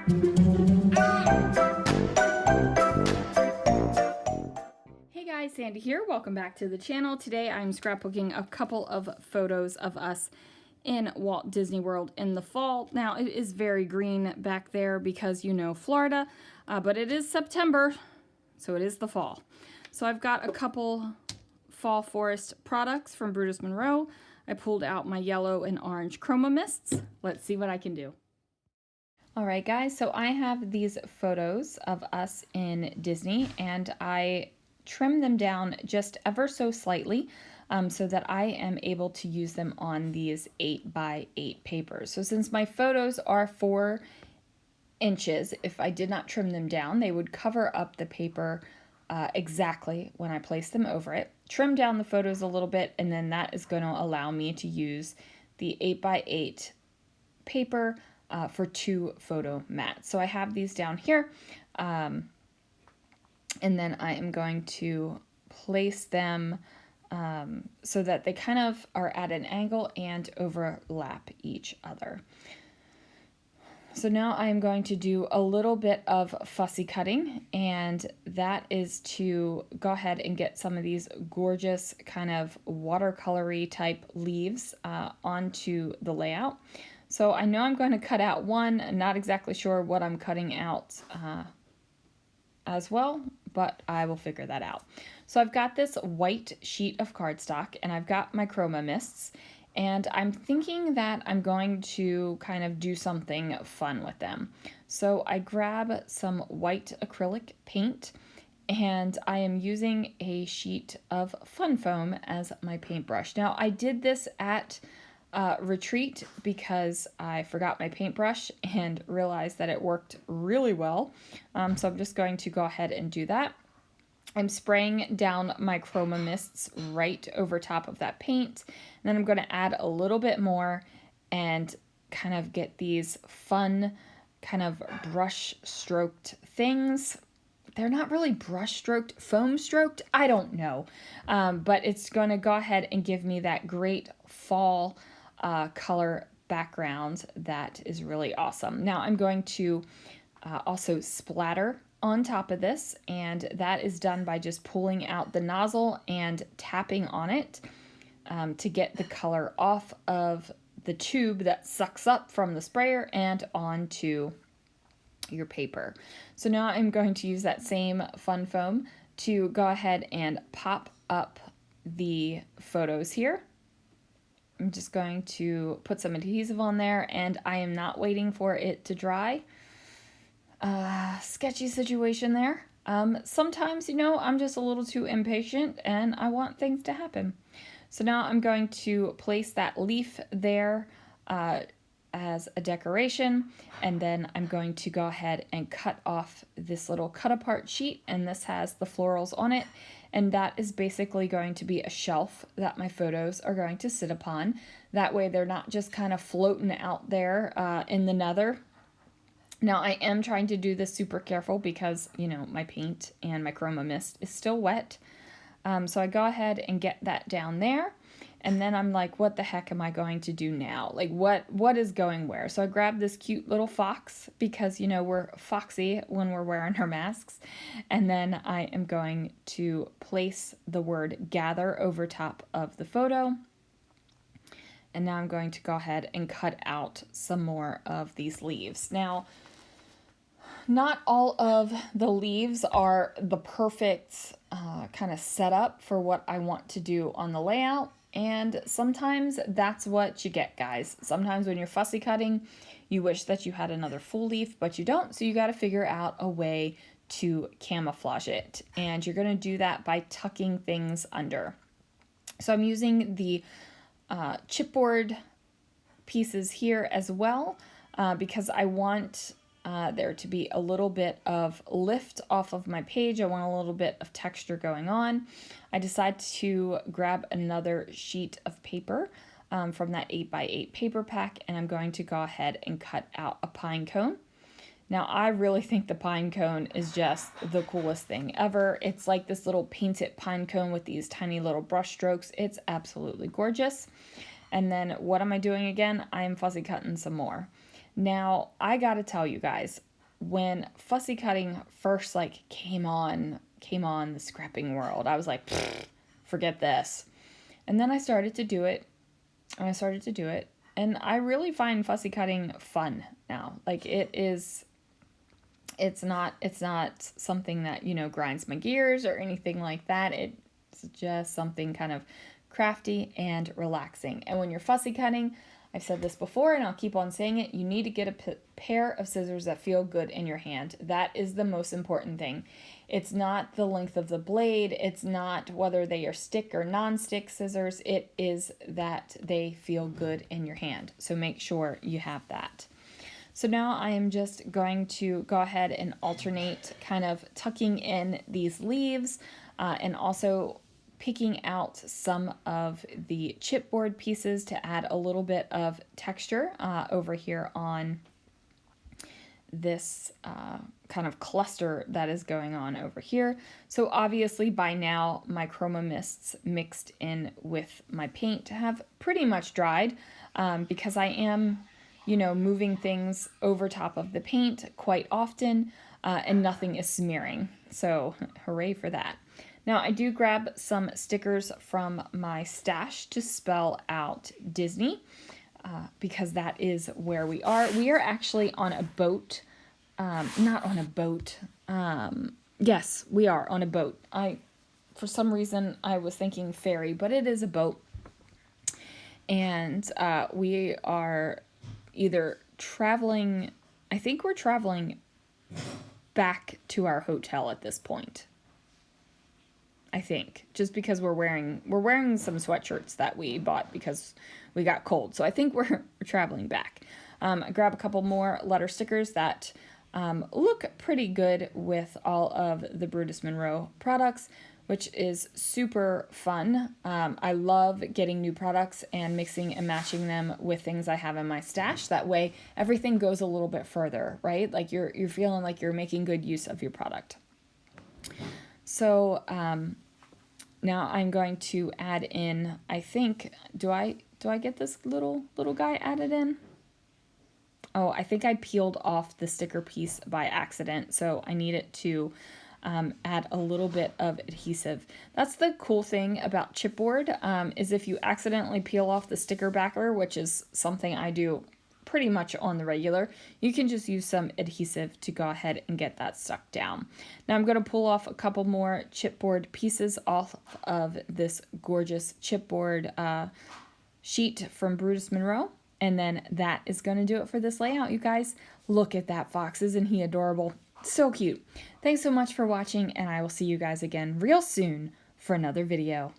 Hey guys, Sandy here. Welcome back to the channel. Today I'm scrapbooking a couple of photos of us in Walt Disney World in the fall. Now it is very green back there because you know Florida, but it is September, so it is the fall. So I've got a couple fall forest products from Brutus Monroe. I pulled out my yellow and orange Chroma mists. Let's see what I can do. All right guys, so I have these photos of us in Disney and I trim them down just ever so slightly so that I am able to use them on these 8x8 papers. So since my photos are 4 inches, if I did not trim them down, they would cover up the paper exactly when I place them over it. Trim down the photos a little bit, and then that is going to allow me to use the 8x8 paper for 2 photo mats. So I have these down here. And then I am going to place them so that they kind of are at an angle and overlap each other. So now I am going to do a little bit of fussy cutting, and that is to go ahead and get some of these gorgeous kind of watercolory type leaves onto the layout. So I know I'm going to cut out one, not exactly sure what I'm cutting out as well, but I will figure that out. So I've got this white sheet of cardstock and I've got my Chroma mists, and I'm thinking that I'm going to kind of do something fun with them. So I grab some white acrylic paint and I am using a sheet of Fun Foam as my paintbrush. Now I did this at retreat because I forgot my paintbrush and realized that it worked really well. So I'm just going to go ahead and do that. I'm spraying down my Chroma mists right over top of that paint. And then I'm going to add a little bit more and kind of get these fun kind of brush stroked things. They're not really brush stroked, foam stroked, I don't know. But it's going to go ahead and give me that great fall color background that is really awesome. Now I'm going to also splatter on top of this, and that is done by just pulling out the nozzle and tapping on it to get the color off of the tube that sucks up from the sprayer and onto your paper. So now I'm going to use that same Fun Foam to go ahead and pop up the photos here. I'm just going to put some adhesive on there, and I am not waiting for it to dry. Sketchy situation there. Sometimes, you know, I'm just a little too impatient and I want things to happen. So now I'm going to place that leaf there as a decoration, and then I'm going to go ahead and cut off this little cut apart sheet, and this has the florals on it, and that is basically going to be a shelf that my photos are going to sit upon. That way they're not just kind of floating out there in the nether. Now I am trying to do this super careful because, you know, my paint and my Chroma mist is still wet. So I go ahead and get that down there. And then I'm like, what the heck am I going to do now? Like, what is going where? So I grabbed this cute little fox because, you know, we're foxy when we're wearing our masks. And then I am going to place the word gather over top of the photo. And now I'm going to go ahead and cut out some more of these leaves. Now, not all of the leaves are the perfect kind of setup for what I want to do on the layout. And sometimes that's what you get, guys. Sometimes when you're fussy cutting, you wish that you had another full leaf, but you don't. So you got to figure out a way to camouflage it. And you're going to do that by tucking things under. So I'm using the chipboard pieces here as well because I want there to be a little bit of lift off of my page. I want a little bit of texture going on. I decided to grab another sheet of paper from that 8x8 paper pack, and I'm going to go ahead and cut out a pine cone. Now, I really think the pine cone is just the coolest thing ever. It's like this little painted pine cone with these tiny little brush strokes. It's absolutely gorgeous. And then what am I doing again? I am fussy cutting some more. Now, I gotta tell you guys, when fussy cutting first like came on the scrapping world, I was like, forget this. And then I started to do it, and I really find fussy cutting fun now. Like it's not something that, you know, grinds my gears or anything like that. It's just something kind of crafty and relaxing. And when you're fussy cutting, I've said this before and I'll keep on saying it, you need to get a pair of scissors that feel good in your hand. That is the most important thing. It's not the length of the blade. It's not whether they are stick or non-stick scissors. It is that they feel good in your hand. So make sure you have that. So now I am just going to go ahead and alternate kind of tucking in these leaves and also picking out some of the chipboard pieces to add a little bit of texture over here on this kind of cluster that is going on over here. So obviously by now my chroma mists mixed in with my paint have pretty much dried because I am, you know, moving things over top of the paint quite often and nothing is smearing. So hooray for that. Now I do grab some stickers from my stash to spell out Disney because that is where we are. We are actually on a boat. Not on a boat. Yes, we are on a boat. For some reason, I was thinking ferry, but it is a boat. And we are either traveling, I think we're traveling back to our hotel at this point. I think, just because we're wearing some sweatshirts that we bought because we got cold. So I think we're traveling back. I grab a couple more letter stickers that look pretty good with all of the Brutus Monroe products, which is super fun. I love getting new products and mixing and matching them with things I have in my stash. That way everything goes a little bit further, right? Like you're feeling like you're making good use of your product. So now I'm going to add in, I think, do I get this little guy added in? Oh, I think I peeled off the sticker piece by accident, so I need it to add a little bit of adhesive. That's the cool thing about chipboard, is if you accidentally peel off the sticker backer, which is something I do pretty much on the regular, you can just use some adhesive to go ahead and get that stuck down. Now I'm going to pull off a couple more chipboard pieces off of this gorgeous chipboard sheet from Brutus Monroe. And then that is going to do it for this layout, you guys. Look at that fox. Isn't he adorable? So cute. Thanks so much for watching, and I will see you guys again real soon for another video.